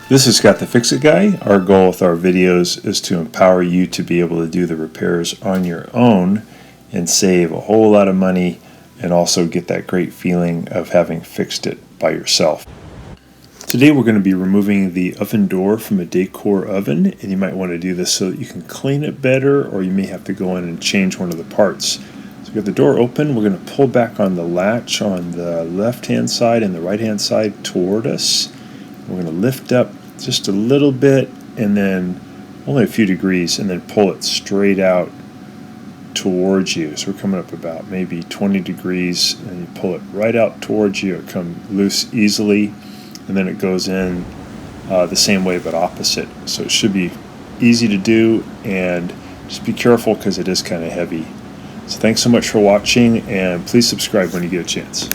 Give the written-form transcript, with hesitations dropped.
This is Scott the Fix-It Guy. Our goal with our videos is to empower you to be able to do the repairs on your own and save a whole lot of money and also get that great feeling of having fixed it by yourself. Today we're going to be removing the oven door from a Dacor oven, and you might want to do this so that you can clean it better, or you may have to go in and change one of the parts. So we got the door open. We're going to pull back on the latch on the left hand side and the right hand side toward us. We're going to lift up just a little bit and then only a few degrees, and then pull it straight out towards you. So we're coming up about maybe 20 degrees, and you pull it right out towards you. It comes loose easily, and then it goes in the same way but opposite. So it should be easy to do, and just be careful because it is kind of heavy. So thanks so much for watching, and please subscribe when you get a chance.